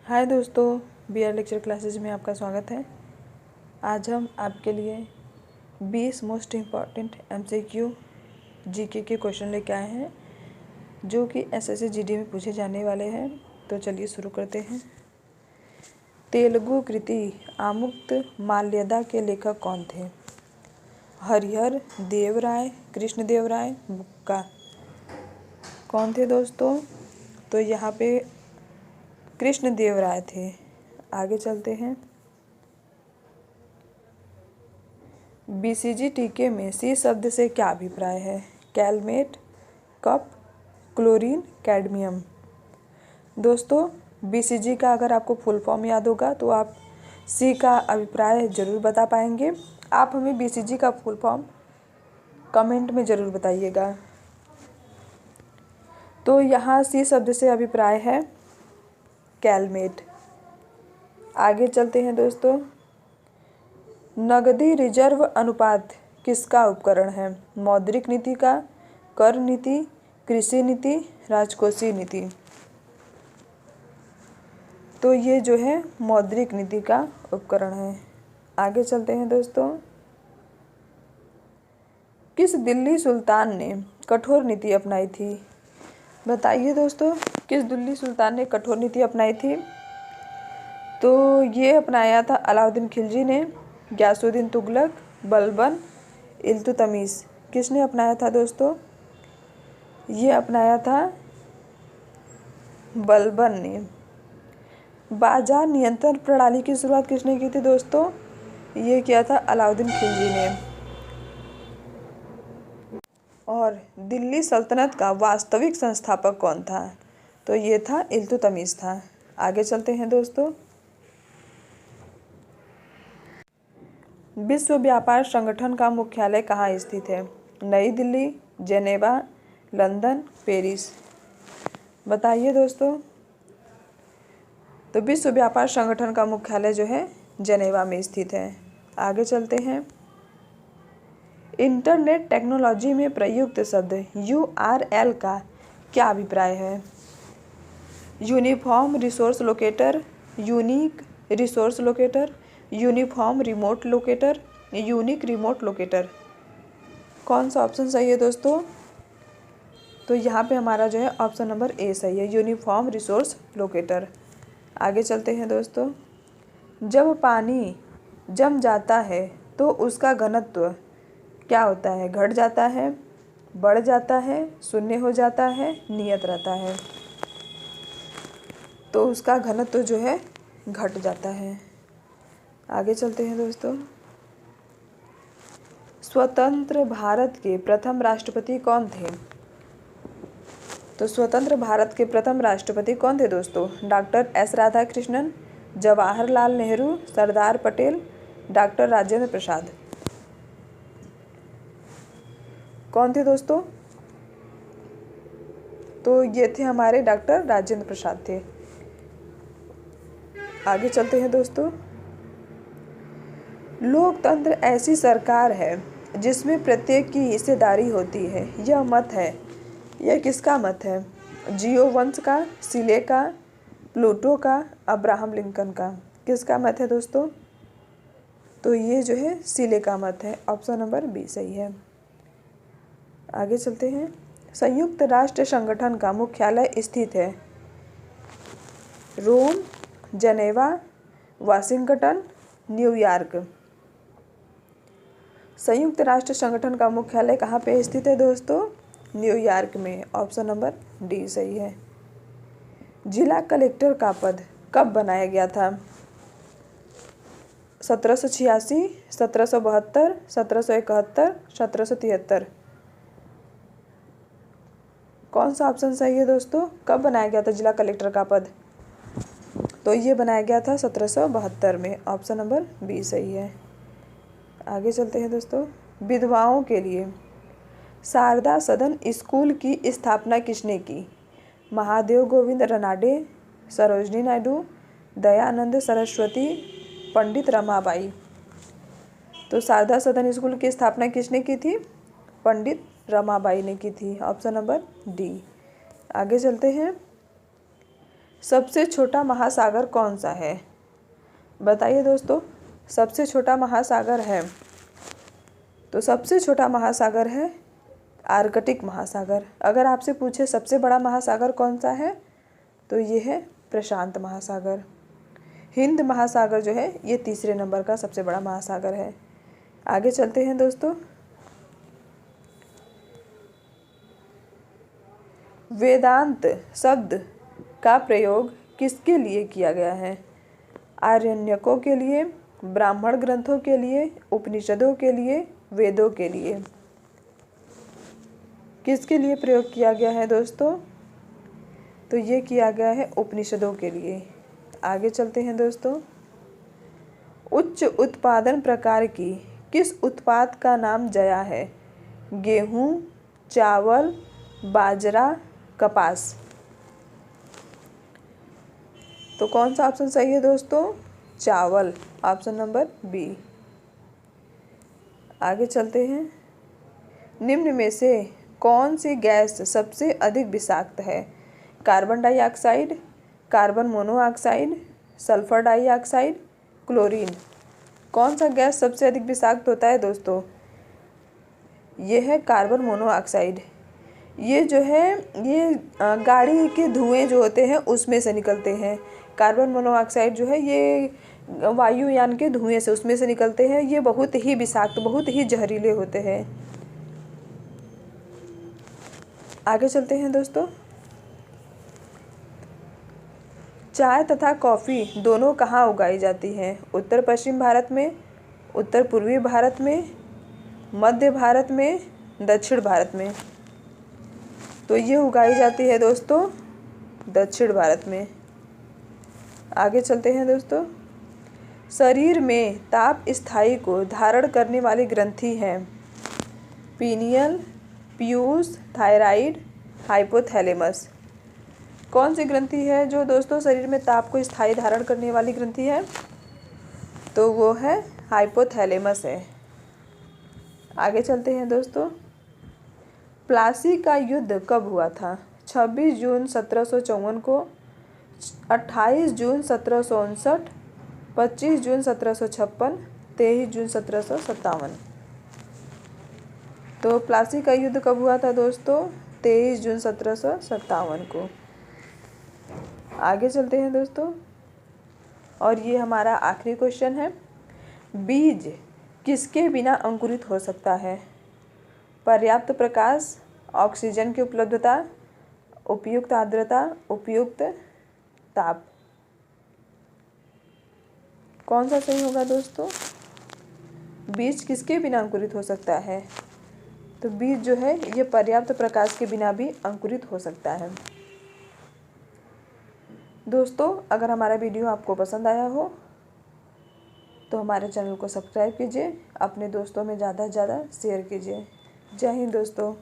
हाय दोस्तों, BR lecture classes में आपका स्वागत है। आज हम आपके लिए 20 मोस्ट इम्पॉर्टेंट MCQ GK के क्वेश्चन लेके आए हैं जो कि SSC GD में पूछे जाने वाले हैं। तो चलिए शुरू करते हैं। तेलुगु कृति आमुक्तमाल्यदा के लेखक कौन थे? हरिहर देव राय, कृष्ण देव राय, बुक्का। कौन थे दोस्तों? तो यहाँ पे कृष्ण देव राय थे। आगे चलते हैं। BCG टीके में C शब्द से क्या अभिप्राय है? Calmette, cup, chlorine, cadmium. दोस्तों BCG का अगर आपको फुल फॉर्म याद होगा तो आप C का अभिप्राय ज़रूर बता पाएंगे। आप हमें BCG का फुल फॉर्म कमेंट में ज़रूर बताइएगा। तो यहाँ C शब्द से अभिप्राय है कैलमेट। आगे चलते हैं दोस्तों। नगदी रिजर्व अनुपात किसका उपकरण है? मौद्रिक नीति का, कर नीति, कृषि नीति, राजकोषीय नीति। तो ये जो है मौद्रिक नीति का उपकरण है। आगे चलते हैं दोस्तों। किस दिल्ली सुल्तान ने कठोर नीति अपनाई थी? बताइए दोस्तों, किस दिल्ली सुल्तान ने कठोर नीति अपनाई थी? तो ये अपनाया था अलाउद्दीन खिलजी ने, गयासुद्दीन तुगलक, बलबन, इल्तुतमिश। किसने अपनाया था दोस्तों? ये अपनाया था बलबन ने। बाजार नियंत्रण प्रणाली की शुरुआत किसने की थी दोस्तों? ये किया था अलाउद्दीन खिलजी ने। और दिल्ली सल्तनत का वास्तविक संस्थापक कौन था? तो ये था इल्तुतमिश था। आगे चलते हैं दोस्तों। विश्व व्यापार संगठन का मुख्यालय कहाँ स्थित है? नई दिल्ली, जेनेवा, लंदन, पेरिस। बताइए दोस्तों। तो विश्व व्यापार संगठन का मुख्यालय जो है जेनेवा में स्थित है। आगे चलते हैं। इंटरनेट टेक्नोलॉजी में प्रयुक्त शब्द URL का क्या अभिप्राय है? Uniform resource locator, unique resource locator, uniform remote locator, unique remote locator. कौन सा ऑप्शन सही है दोस्तों? तो यहाँ पे हमारा जो है ऑप्शन नंबर A सही है, यूनिफॉर्म रिसोर्स लोकेटर। आगे चलते हैं दोस्तों। जब पानी जम जाता है तो उसका घनत्व क्या होता है? घट जाता है, बढ़ जाता है, शून्य हो जाता है, नियत रहता है। तो उसका घनत्व जो है घट जाता है। आगे चलते हैं दोस्तों। स्वतंत्र भारत के प्रथम राष्ट्रपति कौन थे? तो स्वतंत्र भारत के प्रथम राष्ट्रपति कौन थे दोस्तों? Doctor S Radhakrishnan, Jawaharlal Nehru, Sardar Patel, doctor Rajendra Prasad. कौन थे दोस्तों? तो ये थे हमारे डॉक्टर राजेंद्र प्रसाद थे। आगे चलते हैं दोस्तों। लोकतंत्र ऐसी सरकार है जिसमें प्रत्येक की हिस्सेदारी होती है, यह मत है। यह किसका मत है? जियो वंश का, सिले का, प्लूटो का, अब्राहम लिंकन का। किसका मत है दोस्तों? तो ये जो है सिले का मत है। ऑप्शन नंबर B सही है। आगे चलते हैं। संयुक्त राष्ट्र संगठन का मुख्यालय स्थित है रोम, जेनेवा, वाशिंगटन, न्यूयॉर्क। संयुक्त राष्ट्र संगठन का मुख्यालय कहाँ पे स्थित है दोस्तों? न्यूयॉर्क में। ऑप्शन नंबर D सही है। जिला कलेक्टर का पद कब बनाया गया था? 1786, 1772, 1771, 1773। कौन सा ऑप्शन सही है दोस्तों? कब बनाया गया था जिला कलेक्टर का पद? तो ये बनाया गया था 1772 में। ऑप्शन नंबर B सही है। आगे चलते हैं दोस्तों। विधवाओं के लिए शारदा सदन स्कूल की स्थापना किसने की? महादेव गोविंद रनाडे, सरोजनी नायडू, दयानंद सरस्वती, पंडित रमाबाई। तो शारदा सदन स्कूल की स्थापना किसने की थी? पंडित रमाबाई ने की थी। Option number D। आगे चलते हैं। सबसे छोटा महासागर कौन सा है? बताइए दोस्तों, सबसे छोटा महासागर है, तो सबसे छोटा महासागर है आर्कटिक महासागर। अगर आपसे पूछे सबसे बड़ा महासागर कौन सा है, तो ये है प्रशांत महासागर। हिंद महासागर जो है ये तीसरे नंबर का सबसे बड़ा महासागर है। आगे चलते हैं दोस्तों। वेदांत शब्द का प्रयोग किसके लिए किया गया है? आरण्यकों के लिए, ब्राह्मण ग्रंथों के लिए, उपनिषदों के लिए, वेदों के लिए। किसके लिए प्रयोग किया गया है दोस्तों? तो ये किया गया है उपनिषदों के लिए। आगे चलते हैं दोस्तों। उच्च उत्पादन प्रकार की किस उत्पाद का नाम जया है? गेहूँ, चावल, बाजरा, कपास। तो कौन सा ऑप्शन सही है दोस्तों? चावल, ऑप्शन नंबर बी। आगे चलते हैं। निम्न में से कौन सी गैस सबसे अधिक विषाक्त है? Carbon dioxide, carbon monoxide, sulphur dioxide, chlorine. कौन सा गैस सबसे अधिक विषाक्त होता है दोस्तों? ये है कार्बन मोनोऑक्साइड। ये जो है ये गाड़ी के धुएं जो होते हैं उसमें से निकलते हैं। कार्बन मोनोऑक्साइड जो है ये वायुयान के धुएं से उसमें से निकलते हैं। ये बहुत ही विषाक्त, बहुत ही जहरीले होते हैं। आगे चलते हैं दोस्तों। चाय तथा कॉफ़ी दोनों कहाँ उगाई जाती हैं? उत्तर पश्चिम भारत में, उत्तर पूर्वी भारत में, मध्य भारत में, दक्षिण भारत में। तो ये उगाई जाती है दोस्तों दक्षिण भारत में। आगे चलते हैं दोस्तों। शरीर में ताप स्थायी को धारण करने वाली ग्रंथि है? Pineal, Piyush, thyroid, hypothalamus. कौन सी ग्रंथि है जो दोस्तों शरीर में ताप को स्थायी धारण करने वाली ग्रंथि है? तो वो है हाइपोथैलेमस है। आगे चलते हैं दोस्तों। प्लासी का युद्ध कब हुआ था? 26 जून 1754 को, 28 जून 1759, 25 जून 1756, 23 जून 1757। तो प्लासी का युद्ध कब हुआ था दोस्तों? 23 जून 1757 को। आगे चलते हैं दोस्तों। और ये हमारा आखिरी क्वेश्चन है। बीज किसके बिना अंकुरित हो सकता है? पर्याप्त प्रकाश, ऑक्सीजन की उपलब्धता, उपयुक्त आर्द्रता, उपयुक्त ताप। कौन सा सही होगा दोस्तों? बीज किसके बिना अंकुरित हो सकता है? तो बीज जो है ये पर्याप्त प्रकाश के बिना भी अंकुरित हो सकता है। दोस्तों, अगर हमारा वीडियो आपको पसंद आया हो तो हमारे चैनल को सब्सक्राइब कीजिए, अपने दोस्तों में ज़्यादा से ज़्यादा शेयर कीजिए। जय हिंद दोस्तों।